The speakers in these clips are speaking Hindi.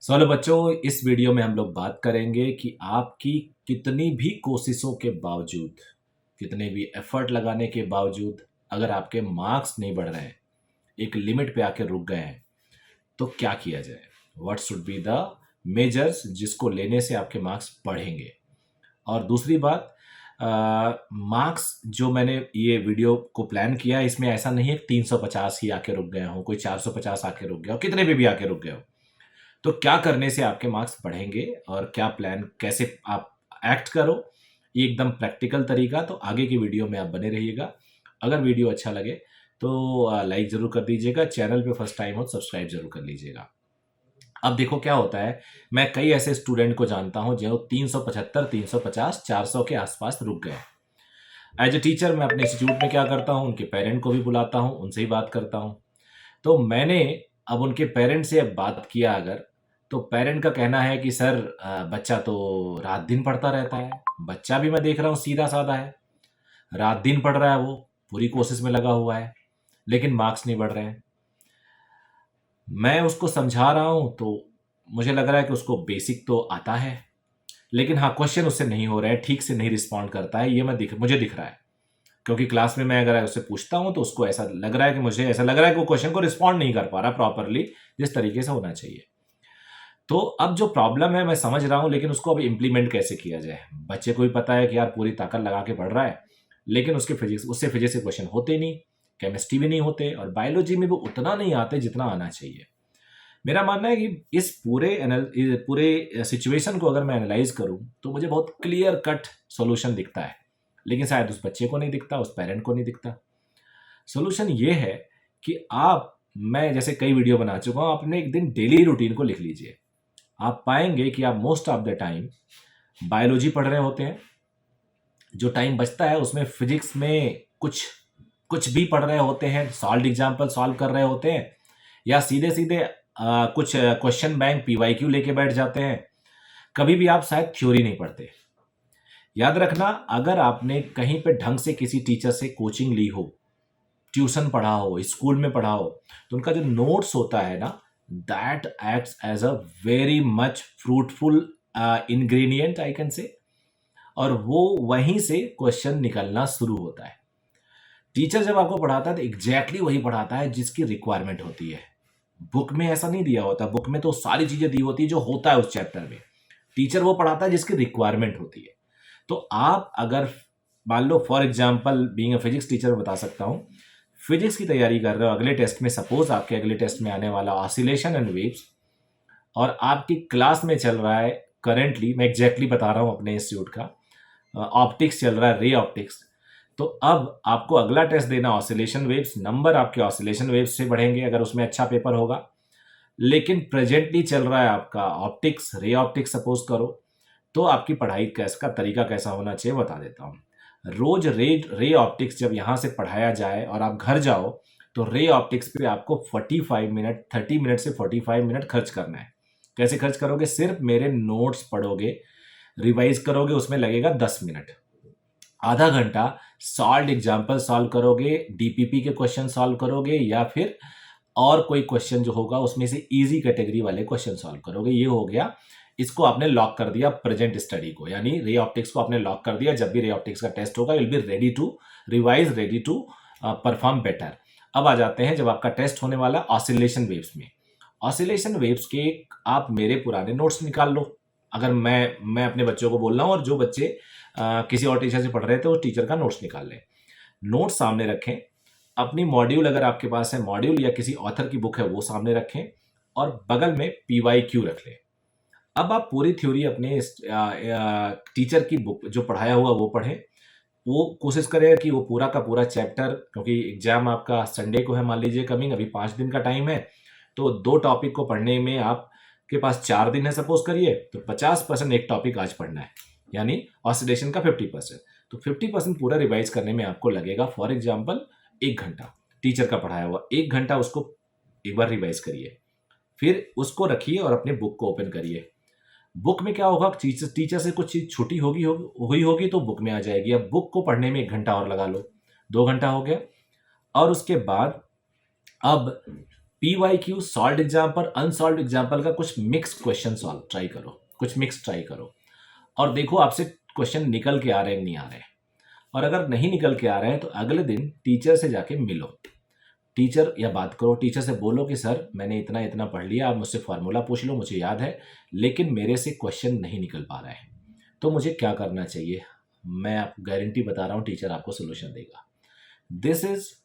हेलो बच्चों, इस वीडियो में हम लोग बात करेंगे कि आपकी कितनी भी कोशिशों के बावजूद, कितने भी एफर्ट लगाने के बावजूद अगर आपके मार्क्स नहीं बढ़ रहे हैं, एक लिमिट पे आके रुक गए हैं, तो क्या किया जाए। What should be the measures जिसको लेने से आपके मार्क्स बढ़ेंगे। और दूसरी बात, मार्क्स जो मैंने ये वीडियो को प्लान किया है, इसमें ऐसा नहीं है कि 350 ही आके रुक गए हो, कोई 450 आके रुक गया हो, कितने भी आके रुक गए हो, तो क्या करने से आपके मार्क्स बढ़ेंगे और क्या प्लान, कैसे आप एक्ट करो, ये एकदम प्रैक्टिकल तरीका। तो आगे की वीडियो में आप बने रहिएगा। अगर वीडियो अच्छा लगे तो लाइक ज़रूर कर दीजिएगा, चैनल पे फर्स्ट टाइम हो तो सब्सक्राइब जरूर कर लीजिएगा। अब देखो क्या होता है, मैं कई ऐसे स्टूडेंट को जानता हूं जो 375, 350, 400 के आसपास रुक गए। एज ए टीचर मैं अपने इंस्टीट्यूट में क्या करता हूं, उनके पेरेंट को भी बुलाता हूं, उनसे ही बात करता हूं। तो मैंने अब उनके पेरेंट से अब बात किया अगर, तो पेरेंट का कहना है कि सर बच्चा तो रात दिन पढ़ता रहता है। बच्चा भी मैं देख रहा हूँ सीधा साधा है, रात दिन पढ़ रहा है, वो पूरी कोशिश में लगा हुआ है, लेकिन मार्क्स नहीं बढ़ रहे हैं। मैं उसको समझा रहा हूँ तो मुझे लग रहा है कि उसको बेसिक तो आता है, लेकिन हाँ, क्वेश्चन उससे नहीं हो रहे हैं, ठीक से नहीं रिस्पॉन्ड करता है, ये मुझे दिख रहा है। क्योंकि क्लास में मैं अगर उससे पूछता हूँ तो उसको ऐसा लग रहा है कि मुझे ऐसा लग रहा है कि वो क्वेश्चन को रिस्पॉन्ड नहीं कर पा रहा प्रॉपरली, जिस तरीके से होना चाहिए। तो अब जो प्रॉब्लम है मैं समझ रहा हूँ, लेकिन उसको अब इम्प्लीमेंट कैसे किया जाए। बच्चे को भी पता है कि यार पूरी ताकत लगा के पढ़ रहा है, लेकिन उससे फिजिक्स के क्वेश्चन होते नहीं, केमिस्ट्री भी नहीं होते, और बायोलॉजी में वो उतना नहीं आते जितना आना चाहिए। मेरा मानना है कि इस पूरे सिचुएशन को अगर मैं एनालाइज करूं तो मुझे बहुत क्लियर कट सॉल्यूशन दिखता है, लेकिन शायद उस बच्चे को नहीं दिखता, उस पेरेंट को नहीं दिखता। सॉल्यूशन ये है कि मैं जैसे कई वीडियो बना चुका हूं, अपने एक दिन डेली रूटीन को लिख लीजिए। आप पाएंगे कि आप most of the time biology पढ़ रहे होते हैं, जो टाइम बचता है उसमें फिजिक्स में कुछ कुछ भी पढ़ रहे होते हैं, सॉल्व एग्जाम्पल सॉल्व कर रहे होते हैं, या सीधे सीधे कुछ क्वेश्चन बैंक पीवाईक्यू लेके बैठ जाते हैं। कभी भी आप शायद थ्योरी नहीं पढ़ते। याद रखना, अगर आपने कहीं पे ढंग से किसी टीचर से कोचिंग ली हो, ट्यूशन पढ़ा हो, स्कूल में पढ़ा हो, तो उनका जो नोट्स होता है ना, that acts as a very much fruitful ingredient I can say, और वो वहीं से क्वेश्चन निकलना शुरू होता है। टीचर जब आपको पढ़ाता है तो एग्जैक्टली वही पढ़ाता है जिसकी रिक्वायरमेंट होती है। बुक में ऐसा नहीं दिया होता, बुक में तो सारी चीजें दी होती है जो होता है उस चैप्टर में। टीचर वो पढ़ाता है जिसकी रिक्वायरमेंट होती है। तो आप अगर मान लो, for example being a physics teacher बता सकता हूँ, फिजिक्स की तैयारी कर रहे हो, अगले टेस्ट में सपोज आपके अगले टेस्ट में आने वाला ऑसिलेशन एंड वेव्स, और आपकी क्लास में चल रहा है करेंटली, मैं एग्जैक्टली बता रहा हूँ अपने इंस्टीट्यूट का, ऑप्टिक्स चल रहा है, रे ऑप्टिक्स। तो अब आपको अगला टेस्ट देना ऑसिलेशन वेव्स, नंबर आपके ऑसिलेशन वेव्स से बढ़ेंगे अगर उसमें अच्छा पेपर होगा। लेकिन प्रेजेंटली चल रहा है आपका ऑप्टिक्स, रे ऑप्टिक्स सपोज करो, तो आपकी पढ़ाई का तरीका कैसा होना चाहिए बता देता हूँ। रोज रे ऑप्टिक्स जब यहाँ से पढ़ाया जाए और आप घर जाओ, तो रे ऑप्टिक्स पे आपको 45 मिनट, 30 मिनट से 45 मिनट खर्च करना है। कैसे खर्च करोगे? सिर्फ मेरे नोट्स पढ़ोगे, रिवाइज करोगे, उसमें लगेगा 10 मिनट। आधा घंटा सॉल्व एग्जाम्पल सॉल्व करोगे, डीपीपी के क्वेश्चन सॉल्व करोगे, या फिर और कोई क्वेश्चन जो होगा उसमें से इजी कैटेगरी वाले क्वेश्चन सॉल्व करोगे। ये हो गया, इसको आपने लॉक कर दिया प्रेजेंट स्टडी को, यानी रे ऑप्टिक्स को आपने लॉक कर दिया। जब भी रे ऑप्टिक्स का टेस्ट होगा, will be ready to revise, ready to perform better. अब आ जाते हैं जब आपका टेस्ट होने वाला ऑसिलेशन वेव्स में। ऑसिलेशन वेव्स के आप मेरे पुराने नोट्स निकाल लो। अगर मैं अपने बच्चों को बोल रहा हूँ, और जो बच्चे किसी और टीचर से पढ़ रहे थे वो टीचर का नोट्स निकाल लें। नोट्स सामने रखें, अपनी मॉड्यूल अगर आपके पास है, मॉड्यूल या किसी ऑथर की बुक है वो सामने रखें, और बगल में पीवाईक्यू रख लें। अब आप पूरी थ्योरी अपने टीचर की बुक जो पढ़ाया हुआ वो पढ़ें। वो कोशिश करें कि वो पूरा का पूरा चैप्टर, क्योंकि एग्जाम आपका संडे को है मान लीजिए कमिंग, अभी 5 दिन का टाइम है, तो 2 टॉपिक को पढ़ने में आपके पास 4 दिन है सपोज करिए, तो 50% एक टॉपिक आज पढ़ना है, यानी ऑसिलेशन का 50%। तो 50% पूरा रिवाइज करने में आपको लगेगा फॉर एग्जाम्पल 1 घंटा। टीचर का पढ़ाया हुआ 1 घंटा, उसको एक बार रिवाइज करिए, फिर उसको रखिए और अपने बुक को ओपन करिए। बुक में क्या होगा, टीचर से कुछ चीज छुट्टी हुई होगी तो बुक में आ जाएगी। अब बुक को पढ़ने में 1 घंटा और लगा लो, 2 घंटा हो गया। और उसके बाद अब PYQ solve example, unsolve example का कुछ मिक्स क्वेश्चन सॉल्व ट्राई करो, कुछ मिक्स ट्राई करो और देखो आपसे क्वेश्चन निकल के आ रहे हैं नहीं आ रहे हैं। और अगर नहीं निकल के आ रहे हैं तो अगले दिन टीचर से जाके मिलो, टीचर या बात करो, टीचर से बोलो कि सर मैंने इतना इतना पढ़ लिया, आप मुझसे फार्मूला पूछ लो, मुझे याद है, लेकिन मेरे से क्वेश्चन नहीं निकल पा रहा है, तो मुझे क्या करना चाहिए। मैं आपको गारंटी बता रहा हूँ टीचर आपको सोल्यूशन देगा। This is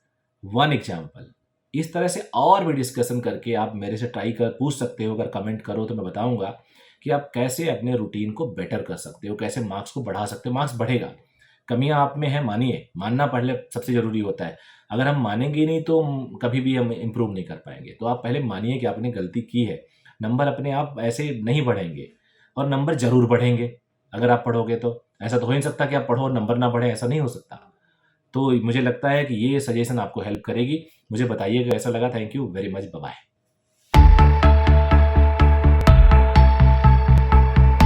one example. इस तरह से और भी डिस्कशन करके आप मेरे से ट्राई कर पूछ सकते हो, अगर कमेंट करो तो मैं बताऊंगा कि आप कैसे अपने रूटीन को बेटर कर सकते हो, कैसे मार्क्स को बढ़ा सकते हो। मार्क्स बढ़ेगा, कमियां आप में है मानिए, मानना पहले सबसे जरूरी होता है। अगर हम मानेंगे नहीं तो कभी भी हम इम्प्रूव नहीं कर पाएंगे। तो आप पहले मानिए कि आपने गलती की है। नंबर अपने आप ऐसे नहीं बढ़ेंगे, और नंबर जरूर बढ़ेंगे अगर आप पढ़ोगे तो। ऐसा तो हो ही नहीं सकता कि आप पढ़ो और नंबर ना बढ़े, ऐसा नहीं हो सकता। तो मुझे लगता है कि ये सजेशन आपको हेल्प करेगी। मुझे बताइएगा कैसा लगा। Thank you very much, bye.